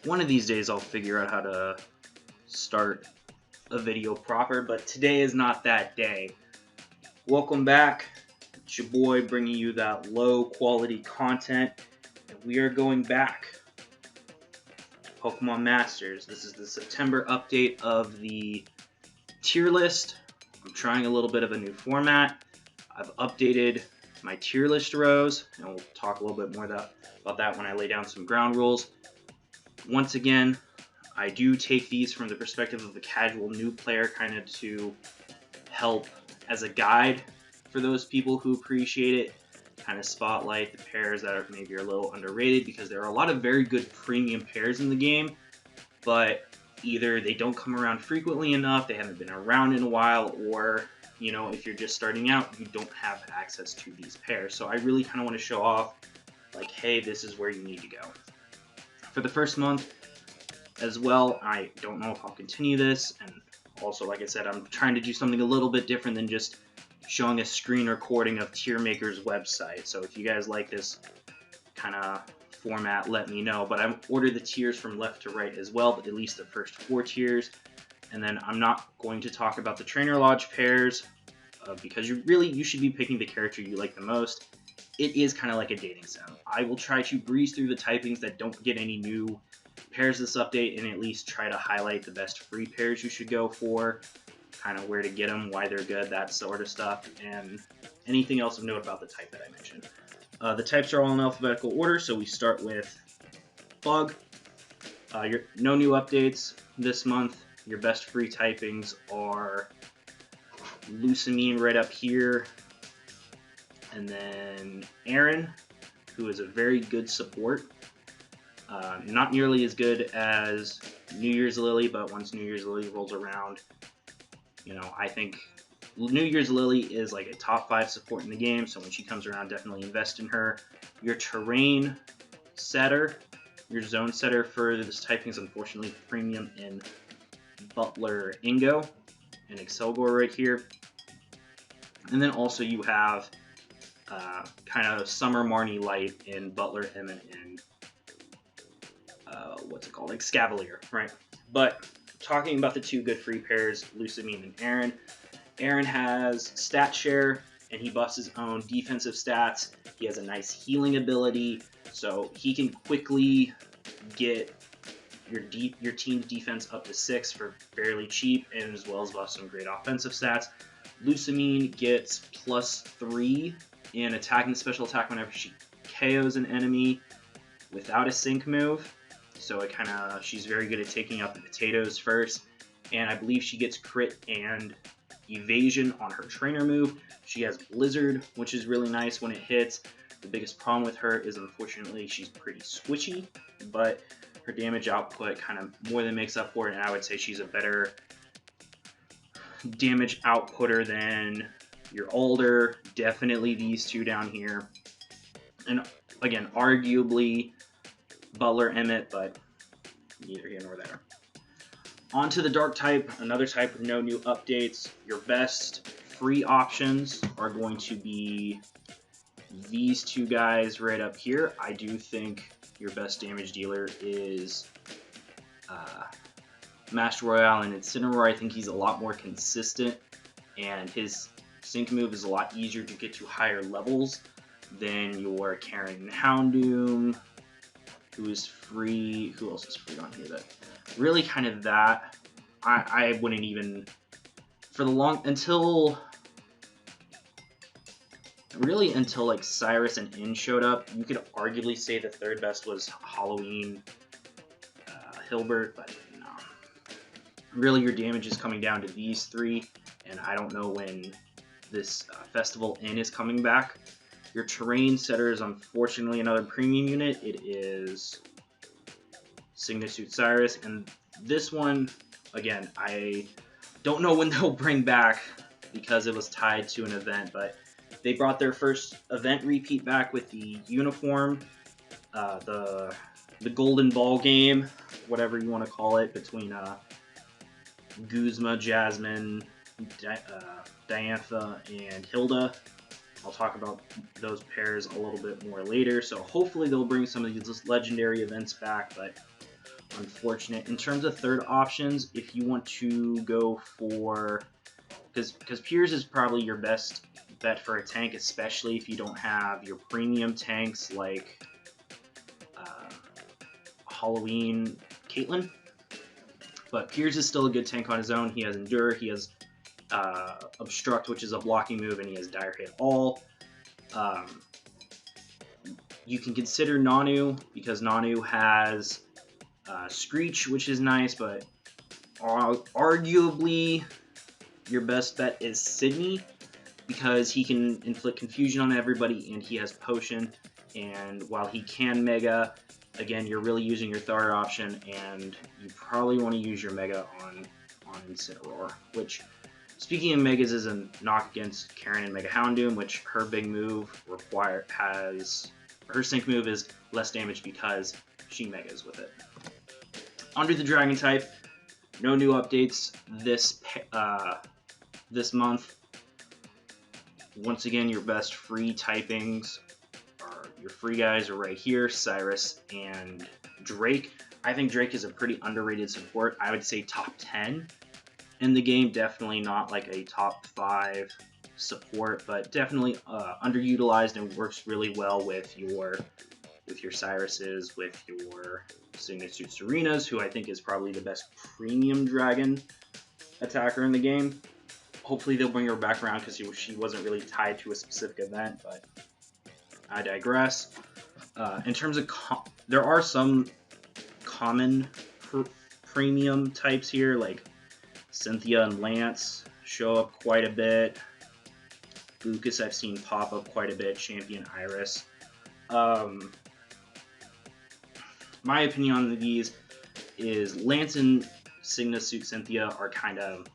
One of these days I'll figure out how to start a video proper, but today is not that day. Welcome back. It's your boy bringing you that low quality content, and we are going back. Pokemon Masters. This is the September update of the tier list. I'm trying a little bit of a new format. I've updated my tier list rows, and we'll talk a little bit more about that when I lay down some ground rules. Once again, I do take these from the perspective of a casual new player, kind of to help as a guide for those people who appreciate it, kind of spotlight the pairs that are maybe a little underrated, because there are a lot of very good premium pairs in the game, but either they don't come around frequently enough, they haven't been around in a while, or if you're just starting out, you don't have access to these pairs. So I really kind of want to show off, like, hey, this is where you need to go. For the first month as well, I don't know if I'll continue this, and also, like I said, I'm trying to do something a little bit different than just showing a screen recording of Tier Maker's website. So if you guys like this kind of format, let me know. But I've ordered the tiers from left to right as well, but at least the first 4 tiers. And then I'm not going to talk about the Trainer Lodge pairs because you should be picking the character you like the most. It is kind of like a dating sim. I will try to breeze through the typings that don't get any new pairs this update, and at least try to highlight the best free pairs you should go for, kind of where to get them, why they're good, that sort of stuff, and anything else of note about the type that I mentioned. The types are all in alphabetical order, so we start with Bug. No new updates this month. Your best free typings are Lucamine right up here, and then Aaron, who is a very good support. Not nearly as good as New Year's Lily, but once New Year's Lily rolls around, I think New Year's Lily is like a top 5 support in the game, so when she comes around, definitely invest in her. Your terrain setter, your zone setter for this typing is unfortunately premium in Butler Ingo and Excelgor right here. And then also you have kind of Summer Marnie Light in Butler Emmett and Excavalier, right? But talking about the 2 good free pairs, Lucamine and Aaron. Aaron has stat share, and he buffs his own defensive stats. He has a nice healing ability, so he can quickly get your team's defense up to 6 for fairly cheap, and as well as buff some great offensive stats. Lucamine gets +3 in attack and special attack whenever she KOs an enemy without a sync move. So she's very good at taking out the potatoes first, and I believe she gets crit and evasion on her trainer move. She has Blizzard, which is really nice when it hits. The biggest problem with her is, unfortunately, she's pretty squishy, but her damage output kind of more than makes up for it, and I would say she's a better damage outputter than your Alder. Definitely these 2 down here, and again, arguably Butler Emmett, but neither here nor there. On to the Dark type, another type with no new updates. Your best free options are going to be these 2 guys right up here. I do think your best damage dealer is Master Royale and Incineroar. I think he's a lot more consistent, and his sync move is a lot easier to get to higher levels than your Karen Houndoom, who is free. Who else is free on here? That really kind of that. I wouldn't even for the long until like Cyrus and In showed up. You could arguably say the 3rd best was Halloween Hilbert, but no. Really, your damage is coming down to these 3, and I don't know when this Festival Inn is coming back. Your terrain setter is unfortunately another premium unit. It is Signasuit Cyrus, and this one, again, I don't know when they'll bring back because it was tied to an event, but they brought their first event repeat back with the uniform, the Golden Ball game, whatever you want to call it, between Guzma, Jasmine, Diantha, and Hilda. I'll talk about those pairs a little bit more later, so hopefully they'll bring some of these legendary events back, but unfortunate. In terms of third options, if you want to go for, because Piers is probably your best bet for a tank, especially if you don't have your premium tanks like Halloween Caitlyn. But Piers is still a good tank on his own. He has Endure, he has Obstruct, which is a blocking move, and he has Dire Hit All. You can consider Nanu, because Nanu has Screech, which is nice, but arguably your best bet is Sydney, because he can inflict confusion on everybody and he has Potion, and while he can Mega, again, you're really using your third option, and you probably want to use your Mega on Incineroar, which, speaking of Megas, is a knock against Karen and Mega Houndoom, which her big move her sync move is less damage because she Megas with it. Under the Dragon type, no new updates this month. Once again, your best free typings are your free guys are right here, Cyrus and Drake. I think Drake is a pretty underrated support. I would say top 10 in the game. Definitely not like a top 5 support, but definitely underutilized and works really well with your Cyruses, with your Signet Suit Serenas, who I think is probably the best premium dragon attacker in the game. Hopefully they'll bring her back around, because she wasn't really tied to a specific event, but I digress. In terms of there are some common premium types here, like Cynthia and Lance show up quite a bit. Lucas I've seen pop up quite a bit. Champion Iris. My opinion on these is Lance and Signet Suit Cynthia are kind of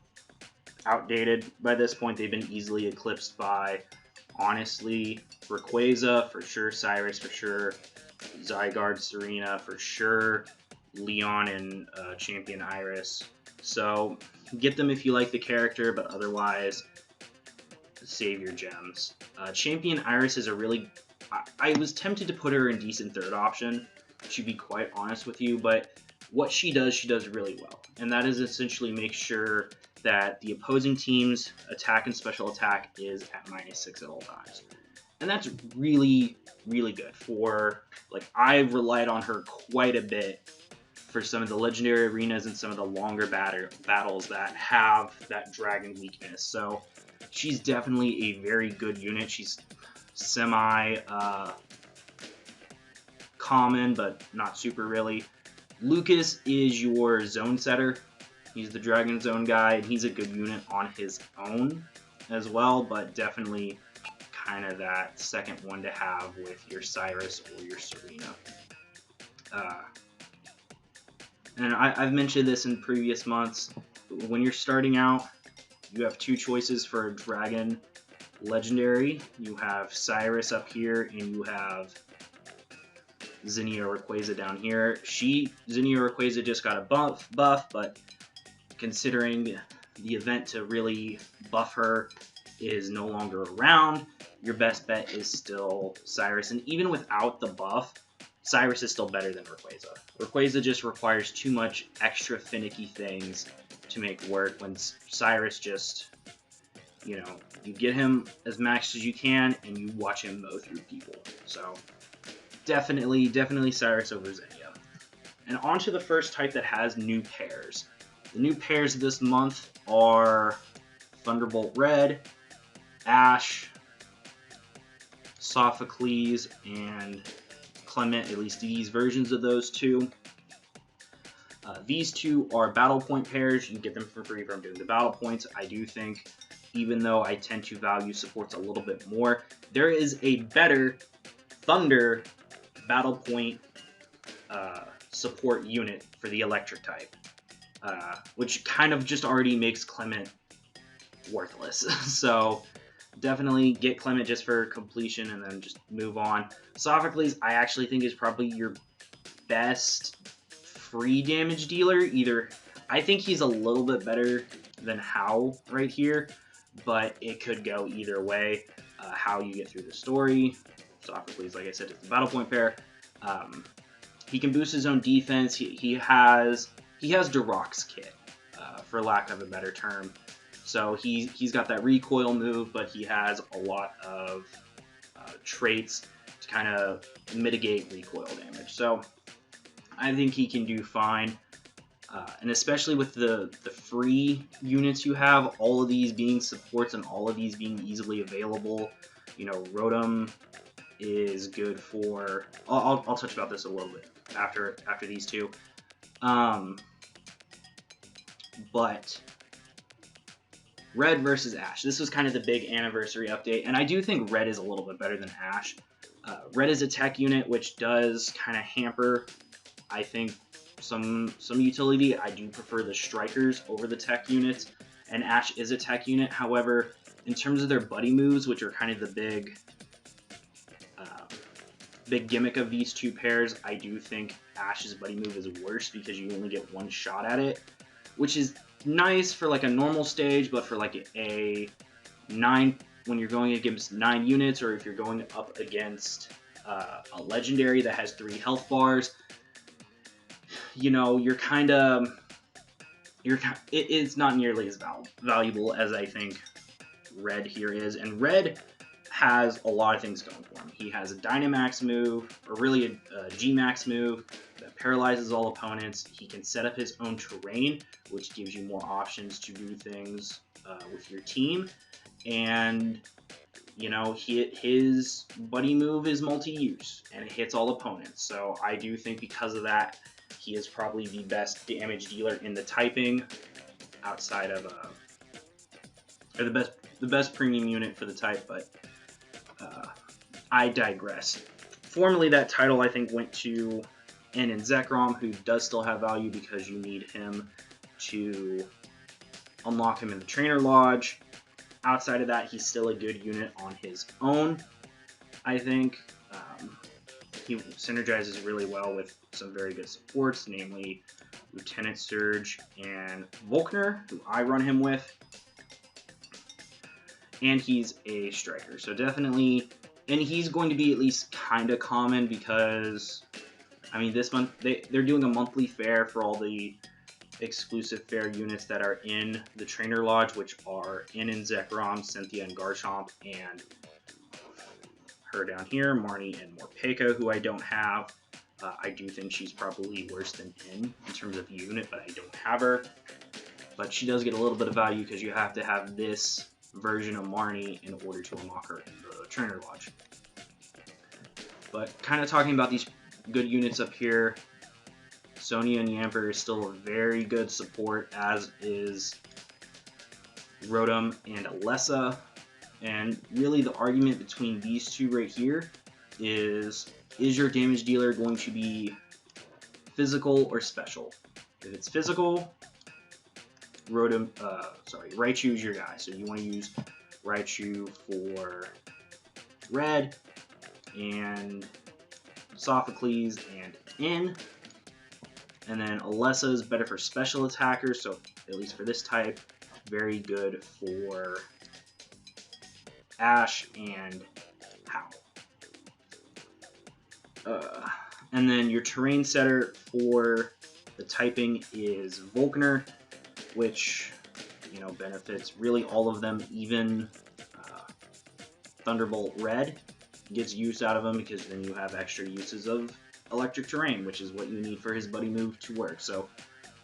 outdated by this point. They've been easily eclipsed by, honestly, Rayquaza for sure, Cyrus for sure, Zygarde, Serena for sure, Leon and Champion Iris. So get them if you like the character, but otherwise save your gems. Champion Iris is a really... I was tempted to put her in decent third option, to be quite honest with you, but what she does really well. And that is essentially make sure that the opposing team's attack and special attack is at -6 at all times. And that's really, really good for, like, I've relied on her quite a bit for some of the legendary arenas and some of the longer battles that have that dragon weakness. So she's definitely a very good unit. She's semi common, but not super really. Lucas is your zone setter. He's the Dragon Zone guy, and he's a good unit on his own as well, but definitely kind of that second one to have with your Cyrus or your Serena. And I've mentioned this in previous months. When you're starting out, you have two choices for a Dragon Legendary. You have Cyrus up here, and you have Zinnia Rayquaza down here. Zinnia Rayquaza just got a buff, but considering the event to really buff her is no longer around, your best bet is still Cyrus. And even without the buff, Cyrus is still better than Rayquaza. Rayquaza just requires too much extra finicky things to make work, when Cyrus just, you know, you get him as maxed as you can and you watch him mow through people. So definitely Cyrus over Zinnia. And on to the first type that has new pairs. The new pairs this month are Thunderbolt Red, Ash, Sophocles, and Clement, at least these versions of those two. These two are battle point pairs. You can get them for free from doing the battle points. I do think, even though I tend to value supports a little bit more, there is a better Thunder battle point support unit for the electric type, which kind of just already makes Clement worthless. So definitely get Clement just for completion and then just move on. Sophocles, I actually think, is probably your best free damage dealer. I think he's a little bit better than How right here, but it could go either way. How you get through the story. Sophocles, like I said, is the battle point pair. He can boost his own defense. He has Durock's kit, for lack of a better term. So he's got that recoil move, but he has a lot of traits to kind of mitigate recoil damage. So I think he can do fine. And especially with the free units you have, all of these being supports and all of these being easily available, you know, Rotom is good for... I'll touch about this a little bit after these two. But Red versus Ash. This was kind of the big anniversary update, and I do think Red is a little bit better than Ash. Red is a tech unit, which does kind of hamper, I think, some utility. I do prefer the strikers over the tech units, and Ash is a tech unit. However, in terms of their buddy moves, which are kind of the big gimmick of these two pairs, I do think Ash's buddy move is worse because you only get one shot at it, which is nice for like a normal stage, but for like a 9, when you're going against 9 units, or if you're going up against a legendary that has 3 health bars, you know, it's not nearly as valuable as I think Red here is. And Red has a lot of things going for him. He has a Dynamax move, or really a G-Max move that paralyzes all opponents. He can set up his own terrain, which gives you more options to do things with your team. And, you know, his buddy move is multi-use, and it hits all opponents. So I do think because of that, he is probably the best damage dealer in the typing, outside of or the best premium unit for the type. But I digress. Formerly, that title I think went to N and Zekrom, who does still have value because you need him to unlock him in the Trainer Lodge. Outside of that, he's still a good unit on his own, I think. He synergizes really well with some very good supports, namely Lieutenant Surge and Volkner, who I run him with. And he's a striker, so definitely, and he's going to be at least kind of common because, I mean, this month, they're doing a monthly fair for all the exclusive fair units that are in the Trainer Lodge, which are N and Zekrom, Cynthia and Garchomp, and her down here, Marnie and Morpeko, who I don't have. I do think she's probably worse than N in terms of unit, but I don't have her. But she does get a little bit of value because you have to have this version of Marnie in order to unlock her in the Trainer Lodge. But kind of talking about these good units up here, Sonia and Yamper is still a very good support, as is Rotom and Alessa. And really the argument between these two right here is your damage dealer going to be physical or special? If it's physical, Raichu is your guy. So you want to use Raichu for red, and Sophocles and N. And then Alessa is better for special attackers, so at least for this type, very good for Ash and Howl. And then your terrain setter for the typing is Volkner, which, you know, benefits really all of them, even Thunderbolt Red gets use out of him because then you have extra uses of electric terrain, which is what you need for his buddy move to work. So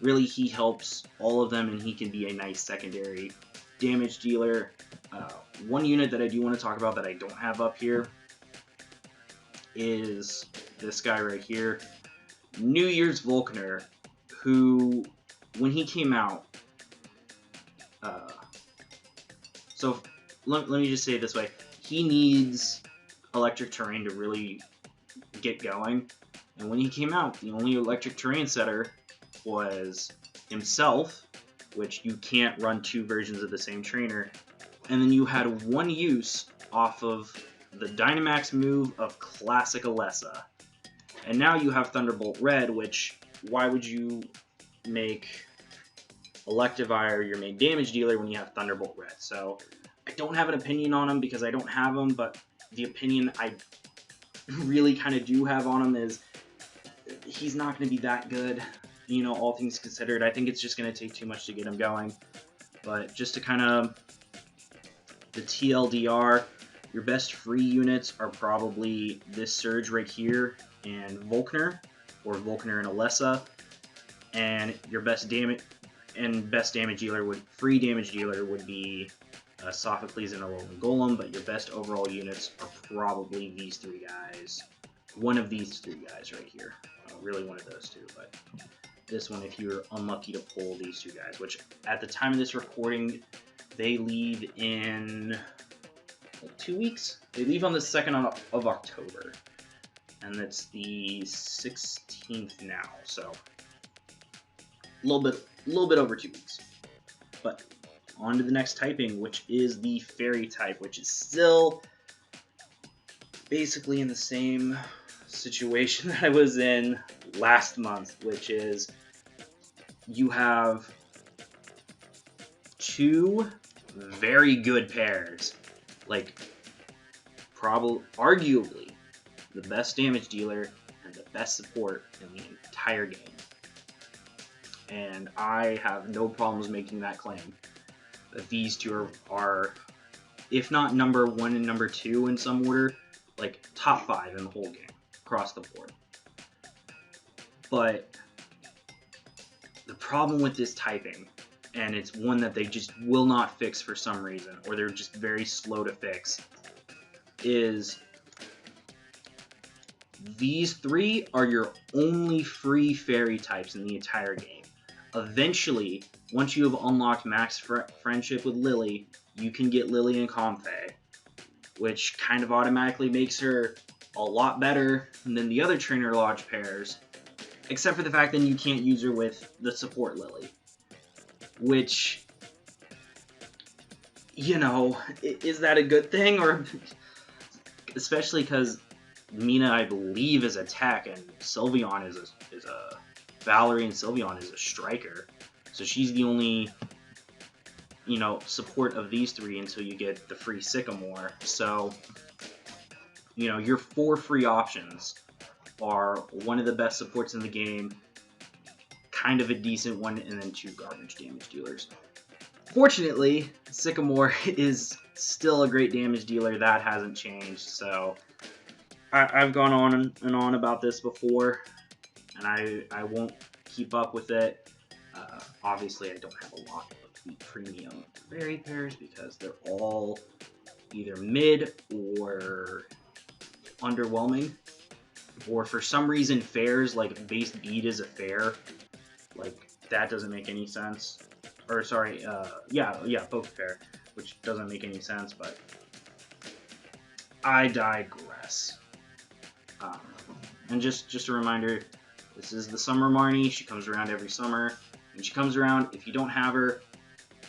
really he helps all of them, and he can be a nice secondary damage dealer. One unit that I do want to talk about that I don't have up here is this guy right here, New Year's Volkner, who, when he came out, so let me just say it this way, he needs electric terrain to really get going, and when he came out, the only electric terrain setter was himself, which you can't run 2 versions of the same trainer, and then you had 1 use off of the Dynamax move of Classic Alessa. And now you have Thunderbolt Red, which, why would you make Electivire your main damage dealer when you have Thunderbolt Red? So I don't have an opinion on him because I don't have him, but the opinion I really kind of do have on him is he's not going to be that good, you know, all things considered. I think it's just going to take too much to get him going. But just to kind of, the TLDR, your best free units are probably this Surge right here and Volkner, or Volkner and Alessa. And your best damage dealer would, free damage dealer would be Sophocles and a Rolling Golem, but your best overall units are probably these three guys. One of these three guys right here. Really one of those two, but this one if you're unlucky to pull these two guys, which at the time of this recording, they leave in like 2 weeks. They leave on the 2nd of October, and it's the 16th now, so a little bit over 2 weeks. But on to the next typing, which is the fairy type, which is still basically in the same situation that I was in last month, which is you have two very good pairs, like arguably the best damage dealer and the best support in the entire game. And I have no problems making that claim, that these two are, if not number 1 and number 2 in some order, like top 5 in the whole game, across the board. But the problem with this typing, and it's one that they just will not fix for some reason, or they're just very slow to fix, is these three are your only free fairy types in the entire game. Eventually, once you have unlocked max friendship with Lily, you can get Lily and Comfey, which kind of automatically makes her a lot better than the other Trainer Lodge pairs, except for the fact that you can't use her with the support Lily, which, you know, is that a good thing? Or especially because Mina, I believe, is a tech, and Sylveon is a Valerie, and Sylveon is a striker, so she's the only, you know, support of these three until you get the free Sycamore. So, you know, your 4 free options are one of the best supports in the game, kind of a decent one, and then 2 garbage damage dealers. Fortunately, Sycamore is still a great damage dealer. That hasn't changed, so I've gone on and on about this before, and I won't keep up with it. Obviously, I don't have a lot of the premium fairy pairs because they're all either mid or underwhelming, or for some reason fairs, like base bead is a fair, like that doesn't make any sense. Or sorry, yeah, both fair, which doesn't make any sense, but I digress. And just a reminder, this is the Summer Marnie. She comes around every summer. When she comes around, if you don't have her,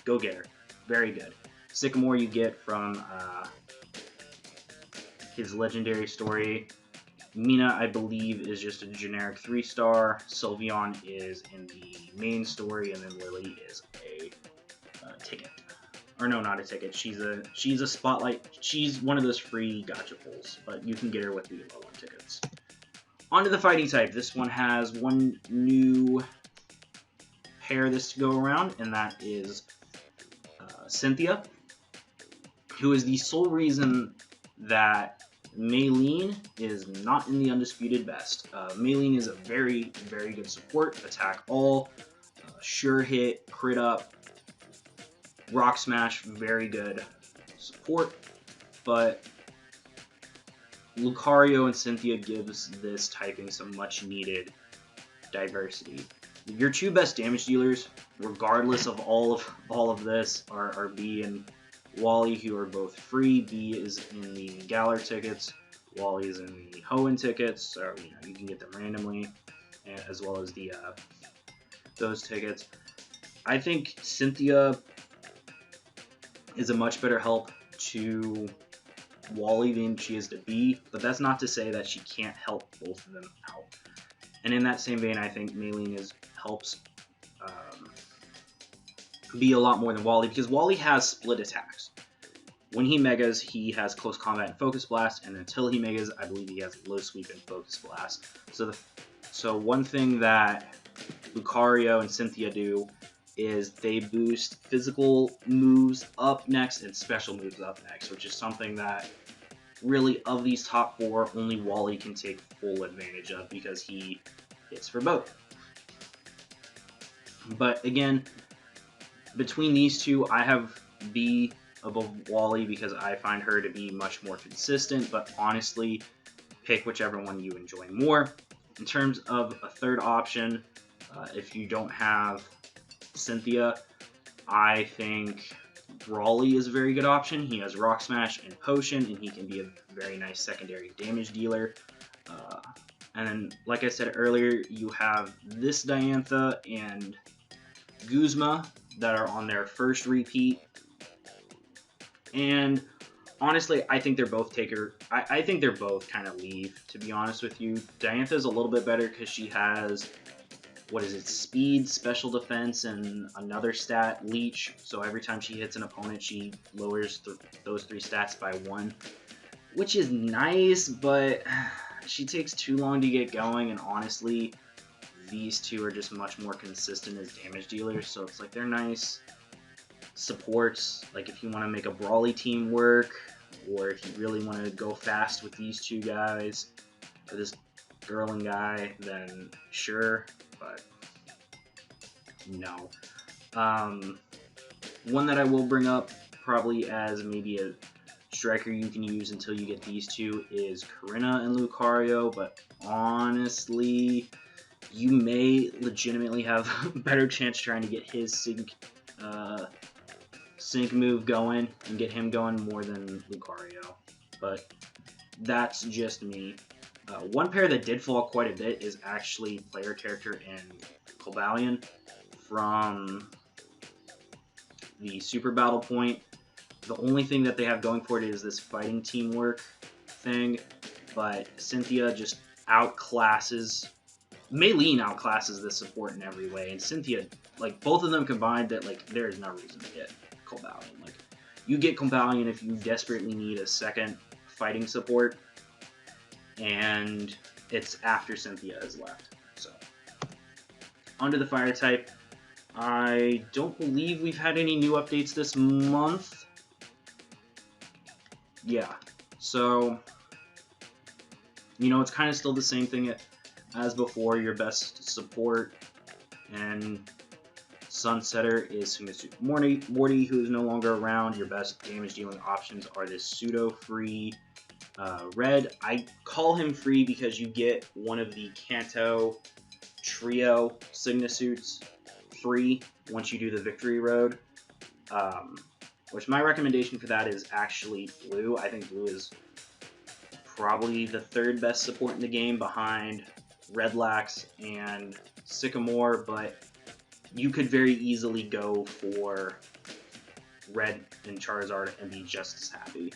go get her. Very good. Sycamore you get from his legendary story. Mina, I believe, is just a generic 3-star. Sylveon is in the main story, and then Lily is a ticket. Or no, not a ticket. She's a spotlight. She's one of those free gacha pulls, but you can get her with the low one tickets. On to the fighting type. This one has one new pair this to go around, and that is Cynthia, who is the sole reason that Maylene is not in the undisputed best. Maylene is a very, very good support, attack all, sure hit, crit up, rock smash, very good support, but Lucario and Cynthia gives this typing some much needed diversity. Your 2 best damage dealers, regardless of all of this, are B and Wally, who are both free. B is in the Galar tickets, Wally is in the Hoenn tickets, so you can get them randomly, as well as the those tickets. I think Cynthia is a much better help to Wally than she is to B, but that's not to say that she can't help both of them out. And in that same vein, I think Maylene helps be a lot more than Wally, because Wally has split attacks. When he megas, he has close combat and focus blast, and until he megas, I believe he has low sweep and focus blast. So So one thing that Lucario and Cynthia do is they boost physical moves up next and special moves up next, which is something that really of these top 4 only Wally can take full advantage of because he hits for both. But again, between these two, I have B above Wally because I find her to be much more consistent, but honestly, pick whichever one you enjoy more. In terms of a third option, if you don't have Cynthia, I think Brawly is a very good option. He has Rock Smash and Potion, and he can be a very nice secondary damage dealer. And then, like I said earlier, you have this Diantha and Guzma that are on their first repeat. And honestly, I think they're both I think they're both kind of leave, to be honest with you. Diantha's a little bit better because she has, speed, special defense, and another stat, leech. So every time she hits an opponent, she lowers those 3 stats by 1, which is nice, but she takes too long to get going, and honestly, these two are just much more consistent as damage dealers, so it's like they're nice supports. Like if you want to make a Brawly team work, or if you really want to go fast with these two guys, or this girl and guy, then sure, but no. One that I will bring up probably as maybe a striker you can use until you get these two is Corinna and Lucario, but honestly, you may legitimately have a better chance trying to get his sync move going and get him going more than Lucario, but that's just me. One pair that did fall quite a bit is actually player character and Cobalion from the Super Battle Point. The only thing that they have going for it is this fighting teamwork thing, but Cynthia just outclasses, Maylene outclasses this support in every way, and Cynthia, like both of them combined, that like there is no reason to get Cobalion. Like you get Cobalion if you desperately need a second fighting support, and it's after Cynthia is left. So onto the fire type. I don't believe we've had any new updates this month. Yeah, so it's kind of still the same thing as before. Your best support and Sunsetter is Morty, who is no longer around. Your best damage dealing options are this pseudo free Red. I call him free because you get one of the Kanto trio Signa suits free once you do the Victory Road. Which my recommendation for that is actually Blue. I think Blue is probably the 3rd best support in the game behind Redlax and Sycamore, but you could very easily go for Red and Charizard and be just as happy,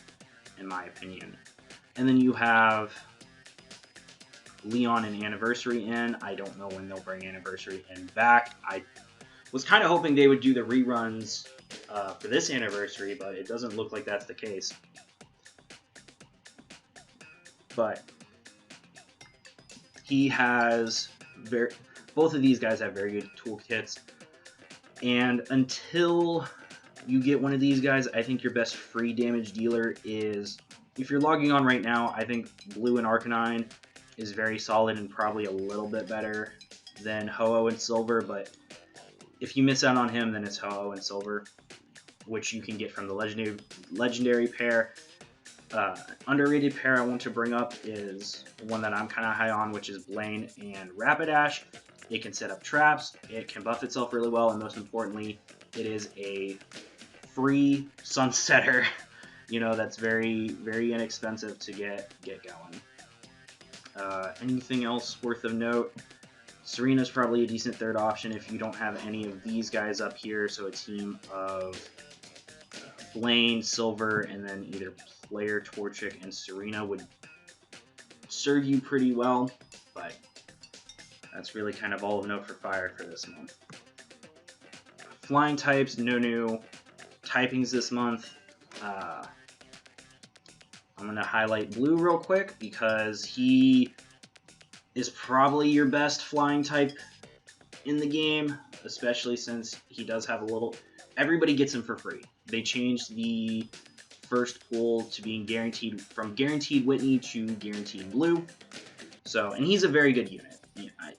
in my opinion. And then you have Leon and Anniversary in. I don't know when they'll bring Anniversary in back. I was kind of hoping they would do the reruns for this anniversary, but it doesn't look like that's the case. But he has both of these guys have very good toolkits, and until you get one of these guys, I think your best free damage dealer is, if you're logging on right now, I think Blue and Arcanine is very solid and probably a little bit better than Ho-Oh and Silver, but if you miss out on him, then it's Ho-Oh and Silver, which you can get from the legendary pair. Underrated pair I want to bring up is one that I'm kind of high on, which is Blaine and Rapidash. It can set up traps, it can buff itself really well, and most importantly, it is a free Sunsetter, that's very, very inexpensive to get going. Anything else worth of note? Serena's probably a decent 3rd option if you don't have any of these guys up here, so a team of Blaine, Silver, and then either Player, Torchic, and Serena would serve you pretty well, but that's really kind of all of note for Fire for this month. Flying types, no new typings this month. I'm going to highlight Blue real quick because he is probably your best flying type in the game, especially since he does have a little... Everybody gets him for free. They changed the first pull to being guaranteed, from guaranteed Whitney to guaranteed blue. So, and he's a very good unit.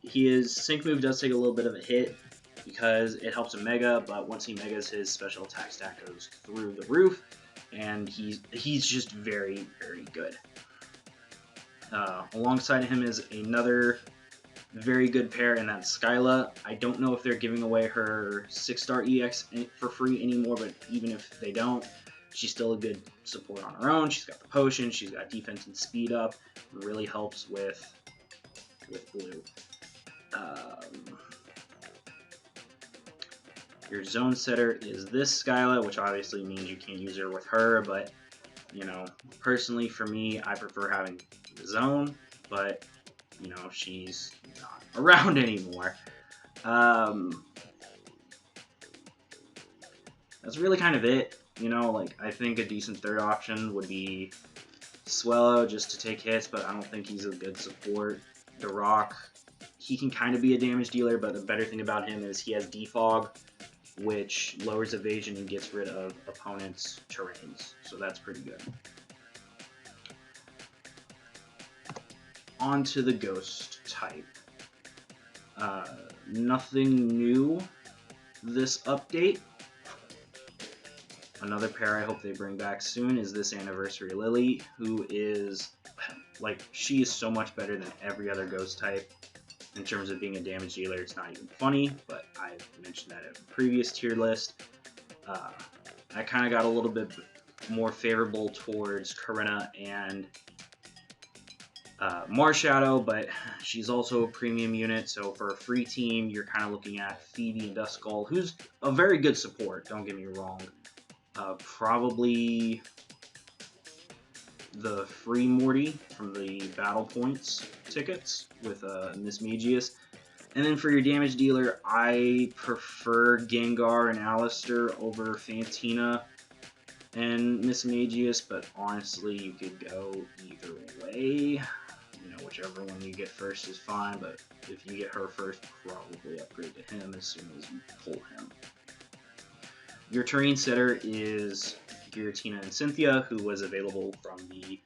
His sync move does take a little bit of a hit because it helps him mega, but once he megas, his special attack stack goes through the roof, and he's just very, very good. Alongside him is another very good pair, and that's Skyla. I don't know if they're giving away her 6-star EX for free anymore, but even if they don't, she's still a good support on her own. She's got the potion, she's got defense and speed up. It really helps with blue. Your zone setter is this Skyla, which obviously means you can't use her with her, but, you know, personally for me, I prefer having the zone, but, you know, she's not around anymore. That's really kind of it. You know, like, I think a decent third option would be Swellow, just to take hits, but I don't think he's a good support. The Rock, he can kind of be a damage dealer, but the better thing about him is he has Defog, which lowers evasion and gets rid of opponents' terrains, so that's pretty good. On to the Ghost type. Nothing new this update. Another pair I hope they bring back soon is this Anniversary Lily, who is, like, she is so much better than every other Ghost type. In terms of being a damage dealer, it's not even funny, but I mentioned that in a previous tier list. I kind of got a little bit more favorable towards Corinna and Marshadow, but she's also a premium unit, so for a free team, you're kind of looking at Phoebe and Duskull, who's a very good support, don't get me wrong. Probably the free Morty from the Battle Points tickets with Miss Magius. And then for your damage dealer, I prefer Gengar and Alistair over Fantina and Miss Magius, but honestly, you could go either way. You know, whichever one you get first is fine, but if you get her first, probably upgrade to him as soon as you pull him. Your terrain setter is Giratina and Cynthia, who was available from the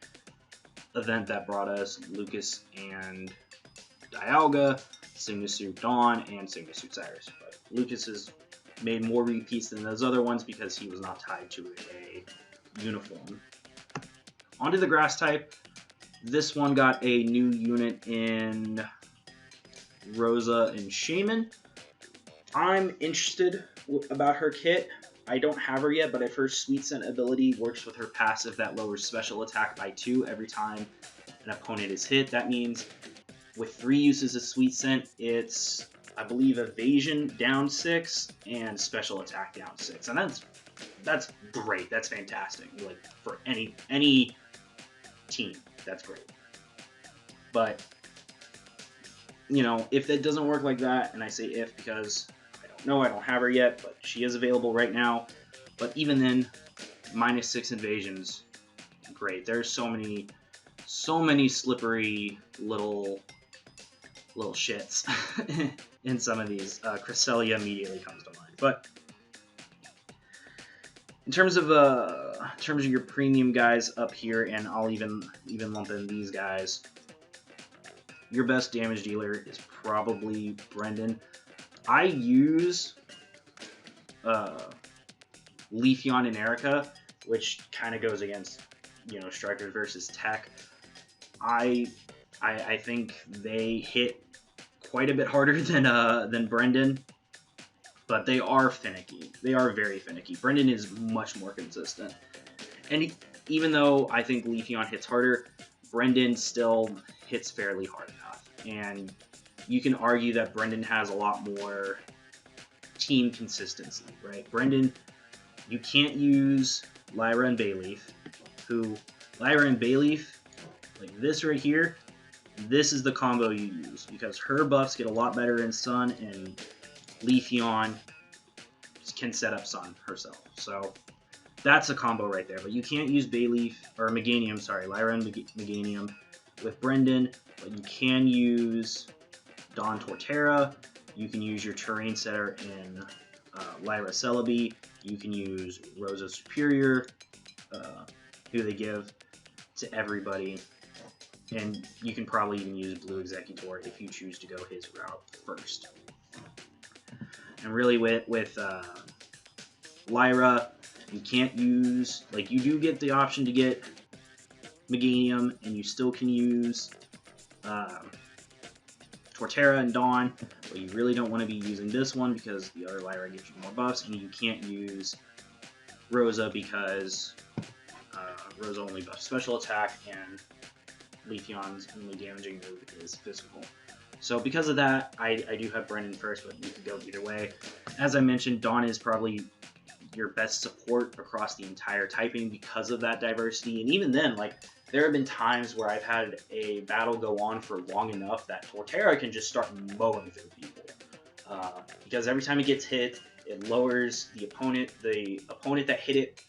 event that brought us Lucas and Dialga, Sigma-Suit Dawn, and Sigma-Suit Cyrus. But Lucas has made more repeats than those other ones because he was not tied to a uniform. Onto the grass type. This one got a new unit in Rosa and Shaman. I'm interested about her kit. I don't have her yet, but I've heard Sweet Scent ability works with her passive that lowers special attack by 2 every time an opponent is hit. That means with 3 uses of Sweet Scent, it's, I believe, evasion down 6 and special attack down 6. And that's great. That's fantastic. Like, for any team, that's great. But, you know, if that doesn't work like that, and I say if because no, I don't have her yet, but she is available right now. But even then, -6 invasions, great. There's so many slippery little shits in some of these. Cresselia immediately comes to mind. But in terms of your premium guys up here, and I'll even lump in these guys, your best damage dealer is probably Brendan. I use Leafeon and Erica, which kind of goes against, you know, strikers versus tech. I think they hit quite a bit harder than Brendan, but they are finicky. They are very finicky. Brendan is much more consistent, and even though I think Leafeon hits harder, Brendan still hits fairly hard enough, and you can argue that Brendan has a lot more team consistency, right? Brendan, you can't use Lyra and Bayleaf, Lyra and Bayleaf, like this right here, this is the combo you use, because her buffs get a lot better in Sun, and Leafeon can set up Sun herself. So that's a combo right there, but you can't use Bayleaf, or Meganium, sorry, Lyra and Meganium with Brendan, but you can use Dawn Torterra. You can use your terrain setter in Lyra Celebi. You can use Rosa Superior, who they give to everybody. And you can probably even use Blue Executor if you choose to go his route first. And really with Lyra, you can't use, like, you do get the option to get Meganium, and you still can use Torterra and Dawn, but you really don't want to be using this one because the other Lyra gives you more buffs, and you can't use Rosa because Rosa only buffs special attack, and Leafeon's only damaging move is physical. So because of that, I do have Brendan first, but you could go either way. As I mentioned, Dawn is probably your best support across the entire typing because of that diversity, and even then, like, there have been times where I've had a battle go on for long enough that Torterra can just start mowing through people. Because every time it gets hit, it lowers the opponent that hit it,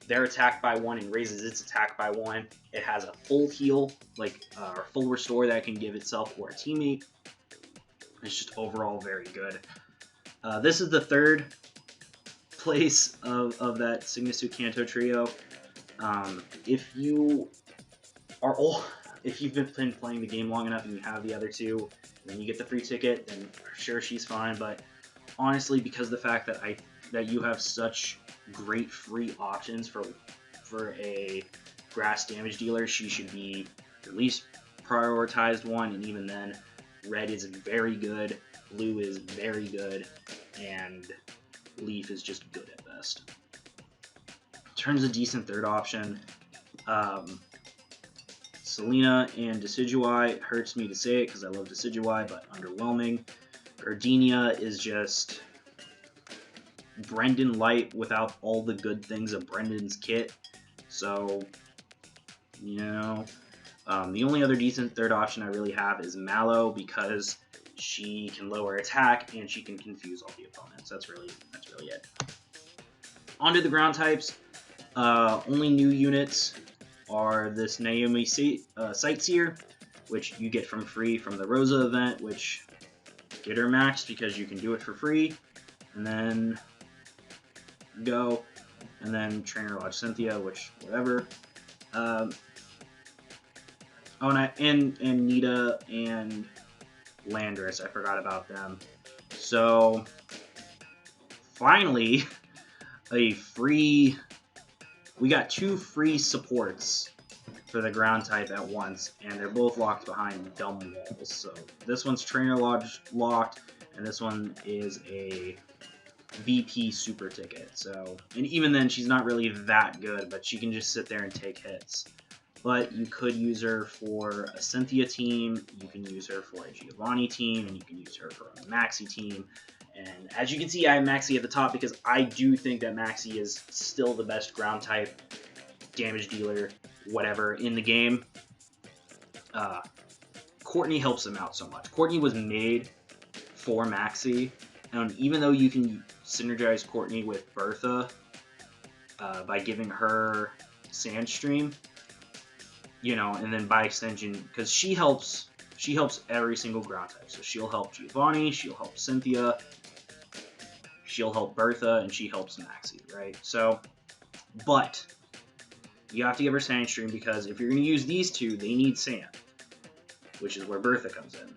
their attack by 1, and raises its attack by 1. It has a full heal, like or full restore that it can give itself or a teammate. It's just overall very good. This is the third place of that Signasu Kanto trio. If you've been playing the game long enough and you have the other two, and then you get the free ticket, then sure, she's fine. But honestly, because of the fact that you have such great free options for a grass damage dealer, she should be at least prioritized one. And even then, red is very good, blue is very good, and Leaf is just good at best. In terms of decent third option, Selena and Decidueye. Hurts me to say it because I love Decidueye, but underwhelming. Gardenia is just Brendan light without all the good things of Brendan's kit. So, you know, the only other decent third option I really have is Mallow, because she can lower attack and she can confuse all the opponents. That's really it. Onto the ground types. Only new units are this Naomi Sightseer, which you get from free from the Rosa event, which get her maxed because you can do it for free, and then go, and then Trainer Lodge Cynthia, which whatever. Oh, and Nita and Landorus, I forgot about them. So finally, we got 2 free supports for the ground type at once, and they're both locked behind dumb walls. So this one's Trainer Lodge locked, and this one is a VP super ticket. So, and even then, she's not really that good, but she can just sit there and take hits. But you could use her for a Cynthia team, you can use her for a Giovanni team, and you can use her for a Maxi team. And as you can see, I have Maxi at the top because I do think that Maxi is still the best ground type damage dealer, whatever, in the game. Courtney helps him out so much. Courtney was made for Maxi, and even though you can synergize Courtney with Bertha by giving her Sandstream, you know, and then by extension, because she helps every single ground type. So she'll help Giovanni, she'll help Cynthia, she'll help Bertha, and she helps Maxi, right? So, but you have to give her Sandstream, because if you're going to use these two, they need Sand, which is where Bertha comes in.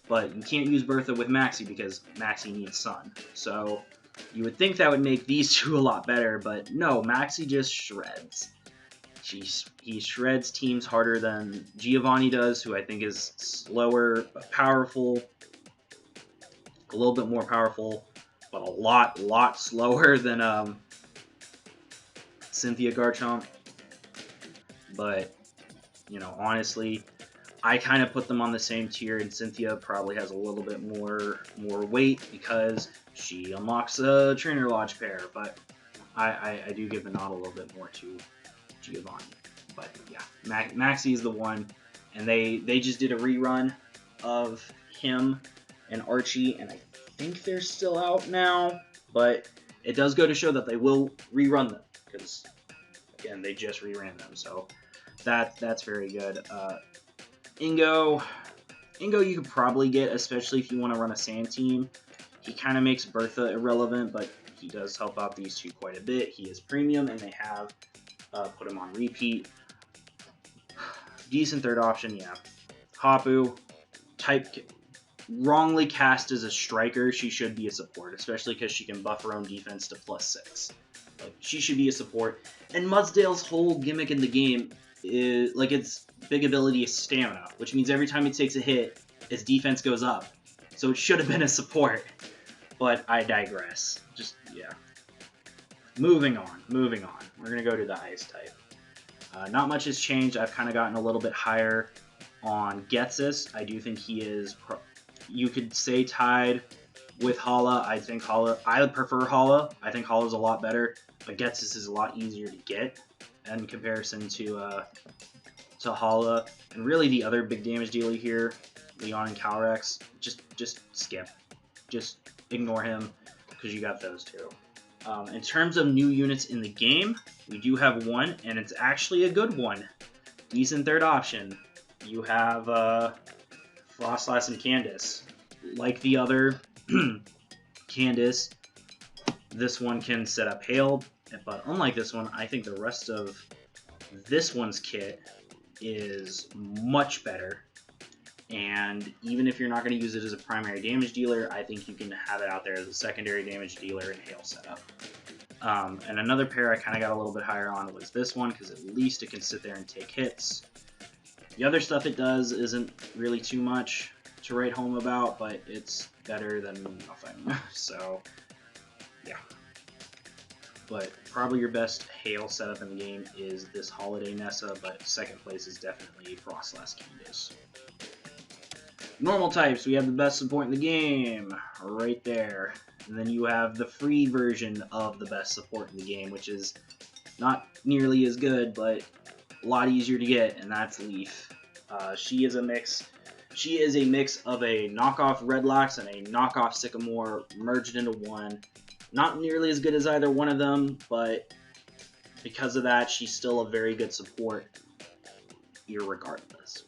But you can't use Bertha with Maxi because Maxi needs Sun. So you would think that would make these two a lot better, but no, Maxi just shreds. He shreds teams harder than Giovanni does, who I think is slower but powerful. A little bit more powerful, but a lot slower than Cynthia Garchomp. But, you know, honestly, I kind of put them on the same tier, and Cynthia probably has a little bit more weight because she unlocks a Trainer Lodge pair, but I do give the nod a little bit more to Giovanni. But yeah, Maxi is the one, and they just did a rerun of him and Archie, and I think they're still out now, but it does go to show that they will rerun them, because again, they just reran them. So That's very good. Ingo you could probably get, especially if you want to run a sand team. He kind of makes Bertha irrelevant, but he does help out these two quite a bit. He is premium, and they have put him on repeat. Decent third option, yeah. Hapu, type wrongly cast as a striker, she should be a support, especially because she can buff her own defense to +6. Like, she should be a support. And Mudsdale's whole gimmick in the game is, like, its big ability is stamina, which means every time it takes a hit, its defense goes up. So it should have been a support. But I digress. Just, yeah. Moving on. We're going to go to the ice type. Not much has changed. I've kind of gotten a little bit higher on Getsis. I do think he is, you could say, tied with Hala. I would prefer Hala. I think Hala's a lot better, but Getsis is a lot easier to get in comparison to Hala. And really the other big damage dealer here, Leon and Calrex, just skip. Just ignore him because you got those two. In terms of new units in the game, we do have one, and it's actually a good one. Decent third option. You have Frostlass and Candace. Like the other Candace, this one can set up Hail, but unlike this one, I think the rest of this one's kit is much better. And even if you're not going to use it as a primary damage dealer, I think you can have it out there as a secondary damage dealer and Hail setup. And another pair I kind of got a little bit higher on was this one, because at least it can sit there and take hits. The other stuff it does isn't really too much to write home about, but it's better than nothing. So, yeah. But probably your best Hail setup in the game is this Holiday Nessa, but second place is definitely Frostlass Candace. Normal types, we have the best support in the game, right there. And then you have the free version of the best support in the game, which is not nearly as good, but a lot easier to get, and that's Leaf. She is a mix of a knockoff Redlax and a knockoff Sycamore merged into one. Not nearly as good as either one of them, but because of that, she's still a very good support, regardless.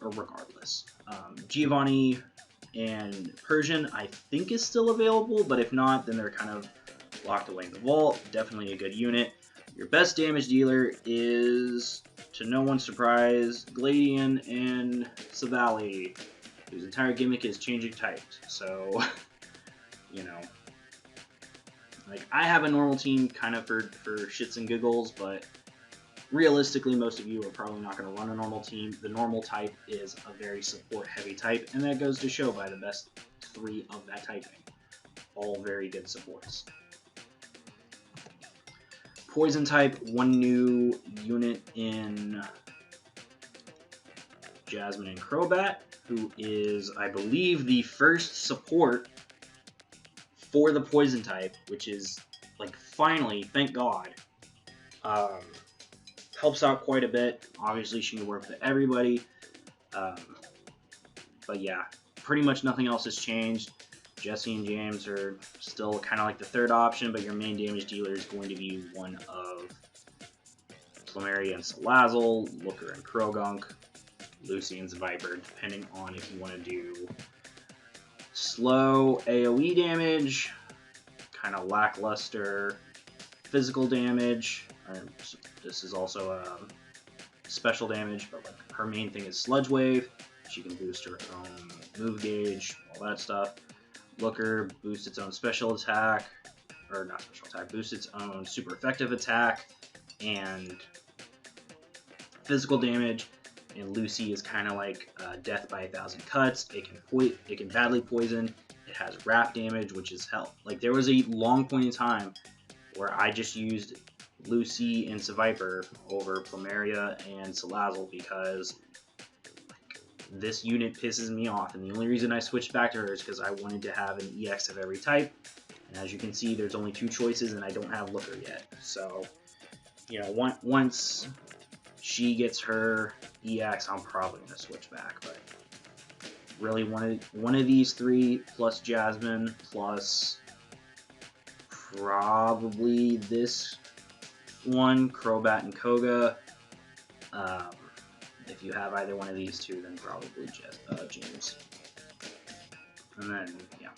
Giovanni and Persian, I think, is still available, but if not, then they're kind of locked away in the vault. Definitely a good unit. Your best damage dealer is, to no one's surprise, Gladian and Savali, whose entire gimmick is changing types. So, you know, like, I have a normal team kind of for shits and giggles, but realistically, most of you are probably not going to run a normal team. The normal type is a very support-heavy type, and that goes to show by the best 3 of that typing. All very good supports. Poison type, one new unit in Jasmine and Crobat, who is, I believe, the first support for the poison type, which is, like, finally, thank God. Helps out quite a bit. Obviously, she can work with everybody. But yeah, pretty much nothing else has changed. Jesse and James are still kind of like the third option, but your main damage dealer is going to be one of Plumeria and Salazzle, Looker and Krogunk, Lucy and Viper, depending on if you want to do slow AoE damage, kind of lackluster physical damage. This is also special damage, but like, her main thing is Sludge Wave. She can boost her own move gauge, all that stuff. Looker boosts its own special attack, or not special attack, boosts its own super effective attack and physical damage. And Lucy is kind of like Death by 1,000 Cuts. It can badly poison. It has wrap damage, which is hell. Like, there was a long point in time where I just used Lucy and Seviper over Plumeria and Salazzle because this unit pisses me off, and the only reason I switched back to her is because I wanted to have an EX of every type, and as you can see, there's only 2 choices, and I don't have Looker yet. So, you know, once she gets her EX, I'm probably going to switch back, but really one of these 3, plus Jasmine, plus probably this one, Crobat and Koga. If you have either one of these two, then probably James. And then, yeah.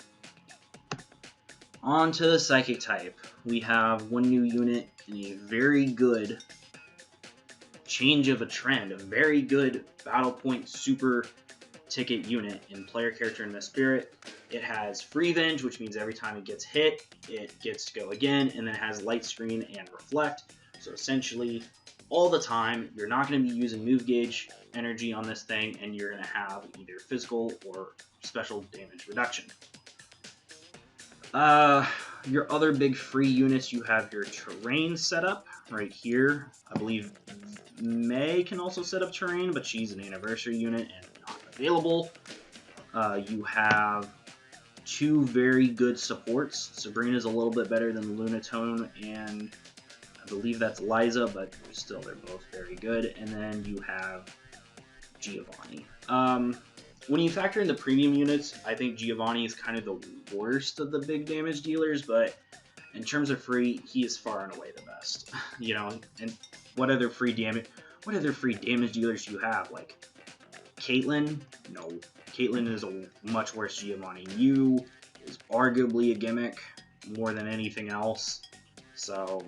On to the Psychic type. We have one new unit and a very good change of a trend. A very good Battle Point super ticket unit in player character and the spirit. It has free venge, which means every time it gets hit, it gets to go again, and then it has light screen and reflect. So essentially, all the time, you're not going to be using move gauge energy on this thing, and you're going to have either physical or special damage reduction. Your other big free units, you have your terrain setup right here. I believe May can also set up terrain, but she's an anniversary unit and not available. You have two very good supports. Sabrina's a little bit better than Lunatone, and I believe that's Liza, but still they're both very good. And then you have Giovanni. When you factor in the premium units, I think Giovanni is kind of the worst of the big damage dealers, but in terms of free, he is far and away the best. You know, and what other free damage dealers do you have? Like Caitlyn? No. Caitlyn is a much worse Giovanni. Yu is arguably a gimmick more than anything else. So,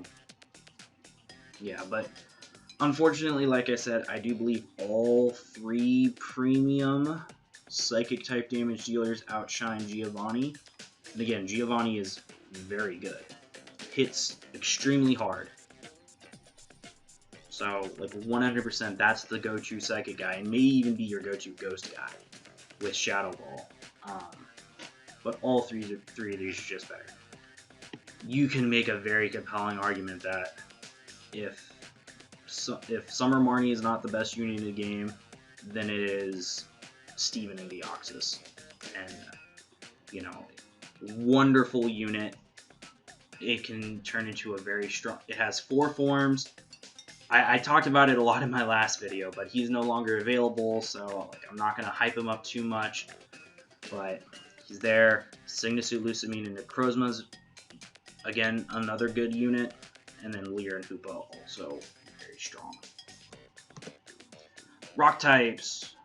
yeah, but unfortunately, like I said, I do believe all three premium Psychic type damage dealers outshine Giovanni. And again, Giovanni is very good. Hits extremely hard. So, like 100%, that's the go-to Psychic guy, and may even be your go-to Ghost guy with Shadow Ball. But all three of these are just better. You can make a very compelling argument that if Summer Marnie is not the best unit in the game, then it is Steven and Deoxys. And, you know, wonderful unit. It can turn into a very strong... It has 4 forms. I talked about it a lot in my last video, but he's no longer available, so like, I'm not going to hype him up too much. But he's there. Signasuit, Lusamine, and Necrozma's, again, another good unit. And then Lear and Hoopa also very strong. Rock types.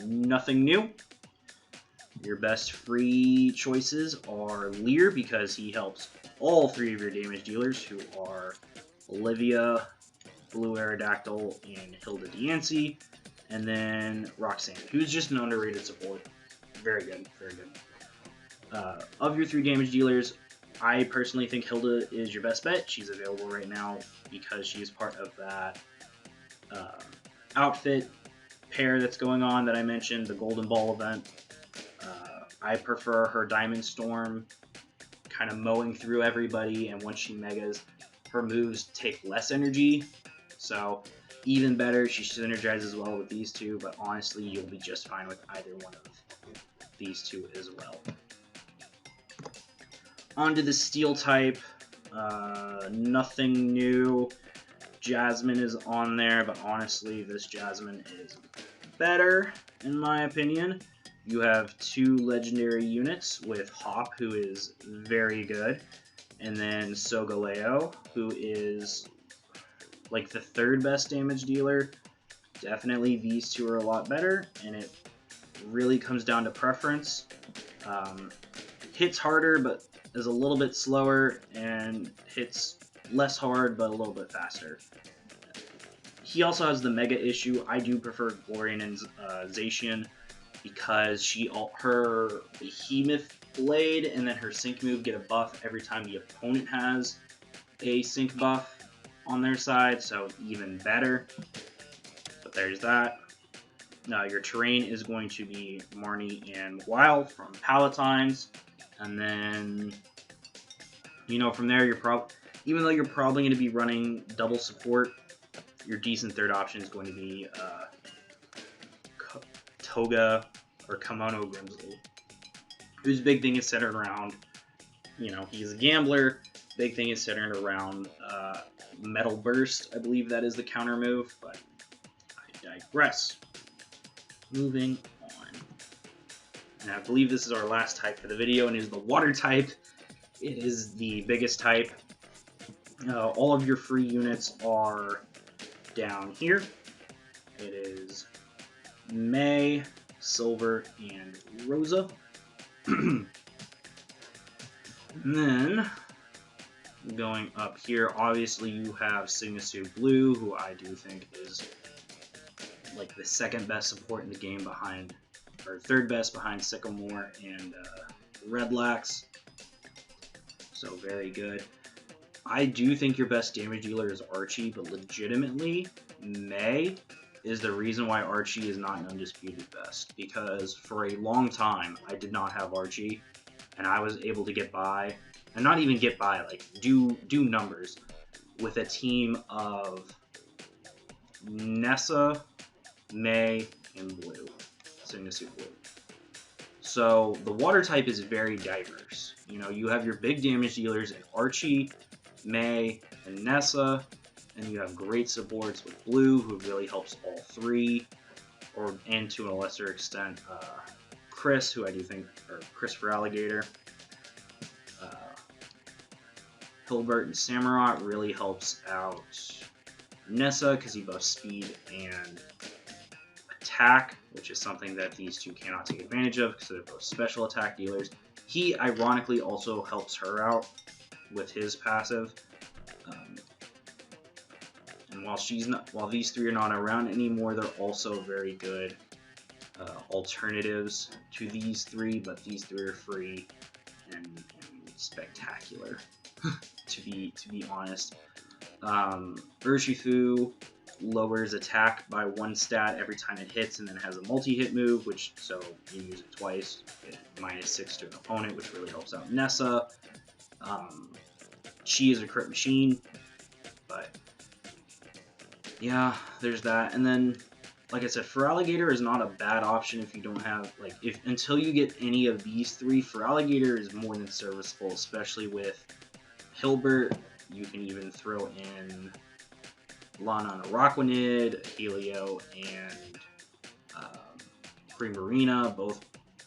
Nothing new. Your best free choices are Lear, because he helps all 3 of your damage dealers, who are Olivia, Blue Aerodactyl, and Hilda Diancie. And then Roxanne, who's just an underrated support. Very good, very good. Of your 3 damage dealers, I personally think Hilda is your best bet. She's available right now because she is part of that outfit pair that's going on that I mentioned, the Golden Ball event. I prefer her Diamond Storm kind of mowing through everybody, and once she megas, her moves take less energy. So even better, she synergizes well with these two, but honestly, you'll be just fine with either one of these two as well. Onto the Steel type, nothing new. Jasmine is on there, but honestly, this Jasmine is better, in my opinion. You have 2 legendary units with Hop, who is very good, and then Sogaleo, who is like the 3rd best damage dealer. Definitely these 2 are a lot better, and it really comes down to preference. Hits harder, but is a little bit slower, and hits less hard, but a little bit faster. He also has the mega issue. I do prefer Glorian and Zacian, because her Behemoth Blade and then her Sync move get a buff every time the opponent has a Sync buff on their side, so even better. But there's that. Now your terrain is going to be Marnie and Wild from Palatines, and then, you know, from there even though you're probably going to be running double support, your decent 3rd option is going to be Toga or Kimono Grimsley, whose big thing is centered around, you know, he's a gambler. Big thing is centered around Metal Burst. I believe that is the counter move, but I digress. Moving on. And I believe this is our last type for the video, and it is the Water type. It is the biggest type. All of your free units are down here. it is May, Silver, and Rosa. And then going up here, obviously you have Signasu Blue, who I do think is like the second best support in the game behind, or third best behind Sycamore and Redlax. So very good. I do think your best damage dealer is Archie, but legitimately, May is the reason why Archie is not an undisputed best. Because for a long time, I did not have Archie, and I was able to get by, and not even get by, like do numbers with a team of Nessa, May, and Blue, Signasu Blue. So the water type is very diverse. You know, you have your big damage dealers in Archie, May, and Nessa, and you have great supports with Blue, who really helps all three, and to a lesser extent, Chris, who I do think, or Christopher Alligator. Hilbert and Samurott really helps out Nessa because he buffs speed and attack, which is something that these two cannot take advantage of because they're both special attack dealers. He ironically also helps her out with his passive. And while these three are not around anymore, they're also very good alternatives to these three, but these three are free and spectacular. to be honest. Urshifu lowers attack by 1 stat every time it hits, and then has a multi-hit move, which, so you use it twice, get -6 to an opponent, which really helps out Nessa. She is a crit machine, but yeah, there's that. And then, like I said, Feraligatr is not a bad option if you don't have, like, until you get any of these three, Feraligatr is more than serviceable, especially with Hilbert. You can even throw in Lana and Araquanid, Helio, and Primarina, both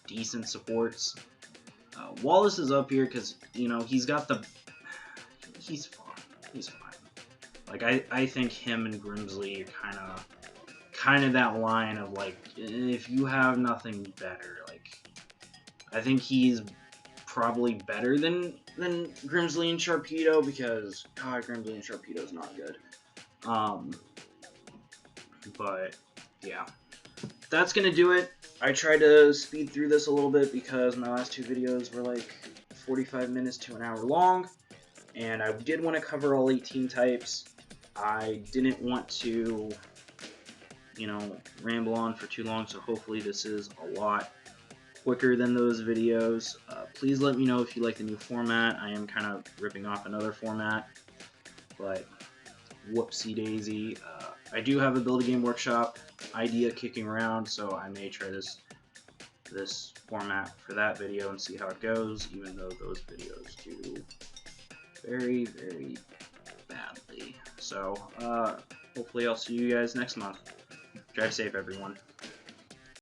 decent supports. Wallace is up here because, you know, he's fine. He's fine. Like, I think him and Grimsley are kind of that line of, like, if you have nothing better, like, I think he's probably better than Grimsley and Sharpedo, because God, Grimsley and Sharpedo is not good. But yeah, that's gonna do it. I tried to speed through this a little bit because my last two videos were like 45 minutes to an hour long, and I did want to cover all 18 types. I didn't want to, you know, ramble on for too long, so hopefully this is a lot quicker than those videos. Please let me know if you like the new format. I am kind of ripping off another format, but whoopsie daisy. I do have a Build a Game Workshop idea kicking around, so I may try this format for that video and see how it goes, even though those videos do very, very badly. So hopefully I'll see you guys next month. Drive safe, everyone.